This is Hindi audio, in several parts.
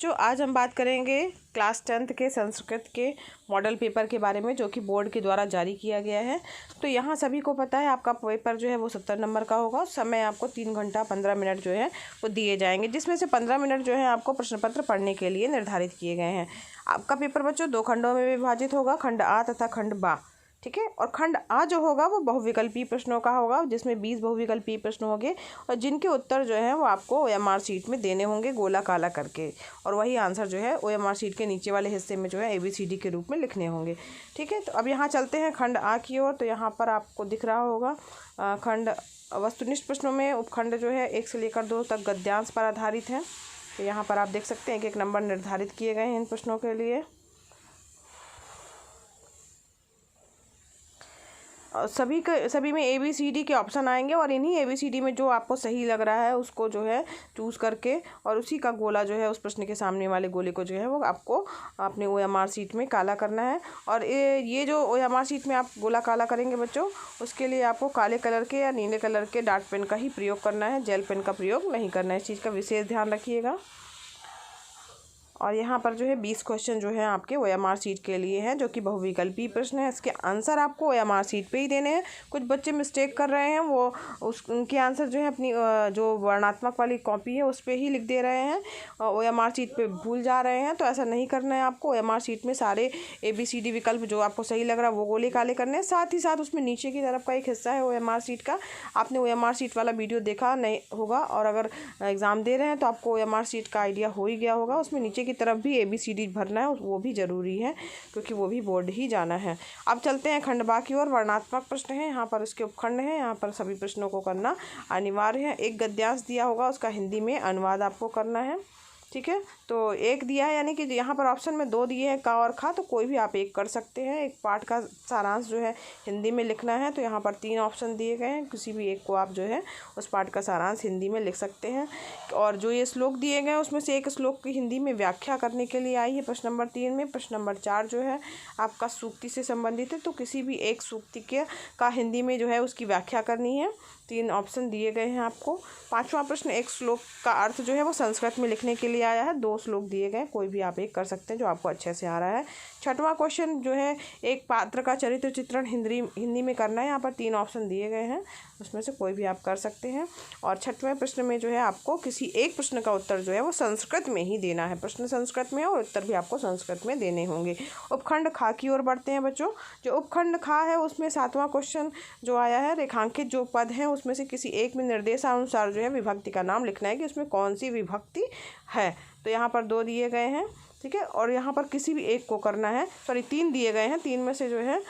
जो आज हम बात करेंगे क्लास 10th के संस्कृत के मॉडल पेपर के बारे में, जो कि बोर्ड के द्वारा जारी किया गया है। तो यहाँ सभी को पता है आपका पेपर जो है वो 70 नंबर का होगा। समय आपको 3 घंटा 15 मिनट जो है वो दिए जाएंगे, जिसमें से 15 मिनट जो है आपको प्रश्न पत्र पढ़ने के लिए निर्धारित किए गए हैं। आपका पेपर बच्चों 2 खंडों में विभाजित होगा, खंड आ तथा खंड बा। ठीक है। और खंड आ जो होगा वो बहुविकल्पीय प्रश्नों का होगा, जिसमें 20 बहुविकल्पीय प्रश्न होंगे और जिनके उत्तर जो है वो आपको OMR शीट में देने होंगे गोला काला करके, और वही आंसर जो है OMR शीट के नीचे वाले हिस्से में जो है ABCD के रूप में लिखने होंगे। ठीक है। तो अब यहाँ चलते हैं खंड आ की ओर। तो यहाँ पर आपको दिख रहा होगा खंड वस्तुनिष्ठ प्रश्नों में उपखंड जो है 1 से लेकर 2 तक गद्यांश पर आधारित है। तो यहाँ पर आप देख सकते हैं कि 1 नंबर निर्धारित किए गए हैं इन प्रश्नों के लिए। सभी में ABCD के ऑप्शन आएंगे और इन्हीं ABCD में जो आपको सही लग रहा है उसको जो है चूज़ करके और उसी का गोला जो है उस प्रश्न के सामने वाले गोले को जो है वो आपको अपने OMR शीट में काला करना है। और ये जो OMR शीट में आप गोला काला करेंगे बच्चों, उसके लिए आपको काले कलर के या नीले कलर के डार्ट पेन का ही प्रयोग करना है, जेल पेन का प्रयोग नहीं करना है। इस चीज़ का विशेष ध्यान रखिएगा। और यहाँ पर जो है 20 क्वेश्चन जो है आपके OMR शीट के लिए हैं, जो कि बहुविकल्पीय प्रश्न है। इसके आंसर आपको OMR शीट पे ही देने हैं। कुछ बच्चे मिस्टेक कर रहे हैं, वो उनके आंसर जो है अपनी जो वर्णात्मक वाली कॉपी है उस पर ही लिख दे रहे हैं, OMR शीट पे भूल जा रहे हैं। तो ऐसा नहीं करना है आपको। OMR शीट में सारे ABCD विकल्प जो आपको सही लग रहा है वो गोले काले करने हैं। साथ ही साथ उसमें नीचे की तरफ का एक हिस्सा है OMR शीट का, आपने OMR शीट वाला वीडियो देखा नहीं होगा, और अगर एग्ज़ाम दे रहे हैं तो आपको OMR शीट का आइडिया हो ही गया होगा। उसमें नीचे की तरफ भी ABCD भरना है, वो भी ज़रूरी है क्योंकि वो भी बोर्ड ही जाना है। अब चलते हैं खंड बा की ओर। वर्णात्मक प्रश्न है, यहाँ पर इसके उपखंड हैं। यहाँ पर सभी प्रश्नों को करना अनिवार्य है। एक गद्यांश दिया होगा, उसका हिंदी में अनुवाद आपको करना है। ठीक है। तो 1 दिया है, यानी कि यहाँ पर ऑप्शन में 2 दिए हैं का और खा, तो कोई भी आप 1 कर सकते हैं। एक पाठ का सारांश जो है हिंदी में लिखना है, तो यहाँ पर 3 ऑप्शन दिए गए हैं, किसी भी एक को आप जो है उस पाठ का सारांश हिंदी में लिख सकते हैं। और जो ये श्लोक दिए गए हैं उसमें से एक श्लोक की हिंदी में व्याख्या करने के लिए आई है प्रश्न नंबर 3 में। प्रश्न नंबर 4 जो है आपका सूक्ति से संबंधित है, तो किसी भी एक सूक्ति का हिंदी में जो है उसकी व्याख्या करनी है। 3 ऑप्शन दिए गए हैं आपको। 5वां प्रश्न, एक श्लोक का अर्थ जो है वो संस्कृत में लिखने के लिए आया है। 2 श्लोक दिए गए, कोई भी आप 1 कर सकते हैं जो आपको अच्छे से आ रहा है। 6वां क्वेश्चन जो है एक पात्र का चरित्र चित्रण हिंदी में करना है। यहाँ पर 3 ऑप्शन दिए गए हैं, उसमें से कोई भी आप कर सकते हैं। और 6वें प्रश्न में जो है आपको किसी एक प्रश्न का उत्तर जो है वो संस्कृत में ही देना है। प्रश्न संस्कृत में है और उत्तर भी आपको संस्कृत में देने होंगे। उपखंड खा की ओर बढ़ते हैं बच्चों। जो उपखंड खा है उसमें 7वां क्वेश्चन जो आया है, रेखांकित जो पद हैं उसमें से किसी एक में निर्देशानुसार जो है विभक्ति का नाम लिखना है कि उसमें कौन सी विभक्ति है। तो यहाँ पर 2 दिए गए हैं। ठीक है। और यहाँ पर किसी भी एक को करना है, 3 दिए गए हैं, 3 में से जो है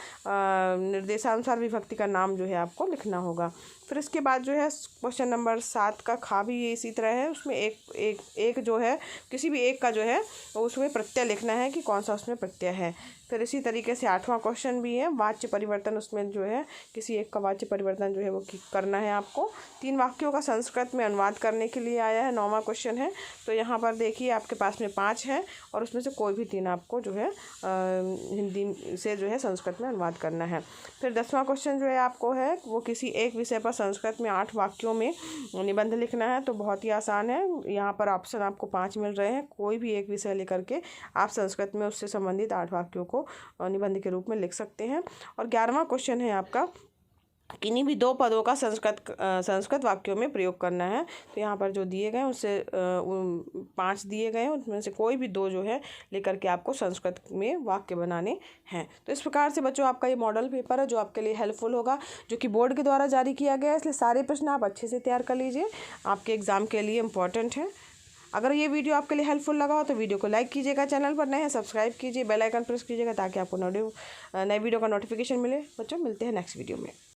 निर्देशानुसार विभक्ति का नाम जो है आपको लिखना होगा। फिर इसके बाद जो है क्वेश्चन नंबर 7 का खा भी ये इसी तरह है। उसमें एक जो है किसी भी एक का जो है उसमें प्रत्यय लिखना है कि कौन सा उसमें प्रत्यय है। फिर इसी तरीके से 8वां क्वेश्चन भी है, वाच्य परिवर्तन, उसमें जो है किसी एक का वाच्य परिवर्तन जो है वो करना है आपको। 3 वाक्यों का संस्कृत में अनुवाद करने के लिए आया है। 9वां क्वेश्चन है। तो यहाँ पर देखिए आपके पास में 5 है और उसमें से कोई भी 3 आपको जो है हिंदी से जो है संस्कृत में अनुवाद करना है। फिर 10वां क्वेश्चन जो है आपको है वो किसी एक विषय पर संस्कृत में 8 वाक्यों में निबंध लिखना है। तो बहुत ही आसान है, यहाँ पर ऑप्शन आपको 5 मिल रहे हैं, कोई भी एक विषय लेकर के आप संस्कृत में उससे संबंधित 8 वाक्यों को निबंध के रूप में लिख सकते हैं। और 11वां क्वेश्चन है आपका किन्हीं भी 2 पदों का संस्कृत वाक्यों में प्रयोग करना है। तो यहाँ पर जो दिए गए उससे 5 दिए गए हैं, उनमें से कोई भी 2 जो है लेकर के आपको संस्कृत में वाक्य बनाने हैं। तो इस प्रकार से बच्चों आपका ये मॉडल पेपर है जो आपके लिए हेल्पफुल होगा, जो कि बोर्ड के द्वारा जारी किया गया है। इसलिए सारे प्रश्न आप अच्छे से तैयार कर लीजिए, आपके एग्ज़ाम के लिए इम्पॉर्टेंट है। अगर ये वीडियो आपके लिए हेल्पफुल लगा हो तो वीडियो को लाइक कीजिएगा, चैनल पर नए हैं सब्सक्राइब कीजिए, बेल आइकन प्रेस कीजिएगा ताकि आपको नए वीडियो का नोटिफिकेशन मिले। बच्चों मिलते हैं नेक्स्ट वीडियो में।